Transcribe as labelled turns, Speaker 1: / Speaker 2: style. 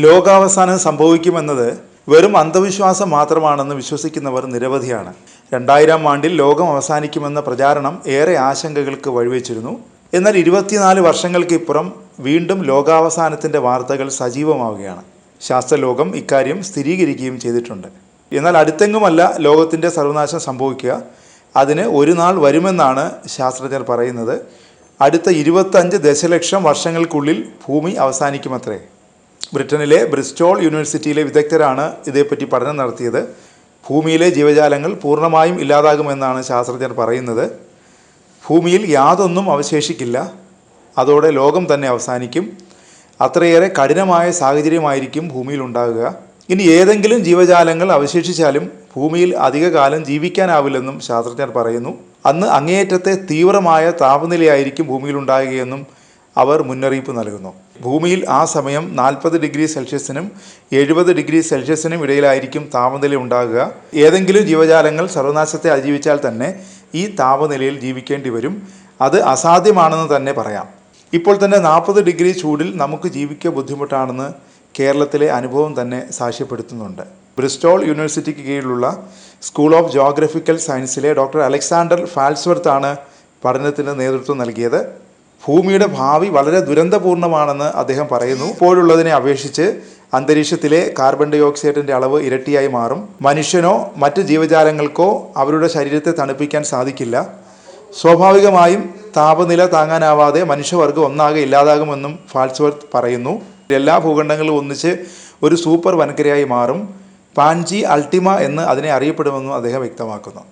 Speaker 1: ലോകാവസാനം സംഭവിക്കുമെന്നത് വെറും അന്ധവിശ്വാസം മാത്രമാണെന്ന് വിശ്വസിക്കുന്നവർ നിരവധിയാണ്. 2000 ആണ്ടിൽ ലോകം അവസാനിക്കുമെന്ന പ്രചാരണം ഏറെ ആശങ്കകൾക്ക് വഴിവെച്ചിരുന്നു. എന്നാൽ 24 വർഷങ്ങൾക്കിപ്പുറം വീണ്ടും ലോകാവസാനത്തിൻ്റെ വാർത്തകൾ സജീവമാവുകയാണ്. ശാസ്ത്രലോകം ഇക്കാര്യം സ്ഥിരീകരിക്കുകയും ചെയ്തിട്ടുണ്ട്. എന്നാൽ അടുത്തെങ്ങുമല്ല ലോകത്തിൻ്റെ സർവനാശം സംഭവിക്കുക. അതിന് ഒരു നാൾ വരുമെന്നാണ് ശാസ്ത്രജ്ഞർ പറയുന്നത്. അടുത്ത 25 ദശലക്ഷം വർഷങ്ങൾക്കുള്ളിൽ ഭൂമി അവസാനിക്കുമത്രേ. ബ്രിട്ടനിലെ ബ്രിസ്റ്റോൾ യൂണിവേഴ്സിറ്റിയിലെ വിദഗ്ധരാണ് ഇതേപ്പറ്റി പഠനം നടത്തിയത്. ഭൂമിയിലെ ജീവജാലങ്ങൾ പൂർണ്ണമായും ഇല്ലാതാകുമെന്നാണ് ശാസ്ത്രജ്ഞർ പറയുന്നത്. ഭൂമിയിൽ യാതൊന്നും അവശേഷിക്കില്ല. അതോടെ ലോകം തന്നെ അവസാനിക്കും. അത്രയേറെ കഠിനമായ സാഹചര്യമായിരിക്കും ഭൂമിയിൽ ഉണ്ടാകുക. ഇനി ഏതെങ്കിലും ജീവജാലങ്ങൾ അവശേഷിച്ചാലും ഭൂമിയിൽ അധികകാലം ജീവിക്കാനാവില്ലെന്നും ശാസ്ത്രജ്ഞർ പറയുന്നു. അന്ന് അങ്ങേയറ്റത്തെ തീവ്രമായ താപനിലയായിരിക്കും ഭൂമിയിൽ ഉണ്ടാകുകയെന്നും അവർ മുന്നറിയിപ്പ് നൽകുന്നു. ഭൂമിയിൽ ആ സമയം 40 ഡിഗ്രി സെൽഷ്യസിനും 70 ഡിഗ്രി സെൽഷ്യസിനും ഇടയിലായിരിക്കും താപനില ഉണ്ടാകുക. ഏതെങ്കിലും ജീവജാലങ്ങൾ സർവനാശത്തെ അതിജീവിച്ചാൽ തന്നെ ഈ താപനിലയിൽ ജീവിക്കേണ്ടി വരും. അത് അസാധ്യമാണെന്ന് തന്നെ പറയാം. ഇപ്പോൾ തന്നെ 40 ഡിഗ്രി ചൂടിൽ നമുക്ക് ജീവിക്കുക ബുദ്ധിമുട്ടാണെന്ന് കേരളത്തിലെ അനുഭവം തന്നെ സാക്ഷ്യപ്പെടുത്തുന്നുണ്ട്. ബ്രിസ്റ്റോൾ യൂണിവേഴ്സിറ്റിക്ക് കീഴിലുള്ള സ്കൂൾ ഓഫ് ജോഗ്രഫിക്കൽ സയൻസിലെ ഡോക്ടർ അലക്സാണ്ടർ ഫാൽസ്വർത്ത് പഠനത്തിന് നേതൃത്വം നൽകിയത്. ഭൂമിയുടെ ഭാവി വളരെ ദുരന്തപൂർണ്ണമാണെന്ന് അദ്ദേഹം പറയുന്നു. ഇപ്പോഴുള്ളതിനെ അപേക്ഷിച്ച് അന്തരീക്ഷത്തിലെ കാർബൺ ഡൈ ഓക്സൈഡിൻ്റെ അളവ് ഇരട്ടിയായി മാറും. മനുഷ്യനോ മറ്റ് ജീവജാലങ്ങൾക്കോ അവരുടെ ശരീരത്തെ തണുപ്പിക്കാൻ സാധിക്കില്ല. സ്വാഭാവികമായും താപനില താങ്ങാനാവാതെ മനുഷ്യവർഗം ഒന്നാകെ ഇല്ലാതാകുമെന്നും ഫാൽസ്വർത്ത് പറയുന്നു. എല്ലാ ഭൂഖണ്ഡങ്ങളും ഒന്നിച്ച് ഒരു സൂപ്പർ വൻകരയായി മാറും. പാൻജി അൾട്ടിമ എന്ന് അതിനെ അറിയപ്പെടുമെന്നും അദ്ദേഹം വ്യക്തമാക്കുന്നു.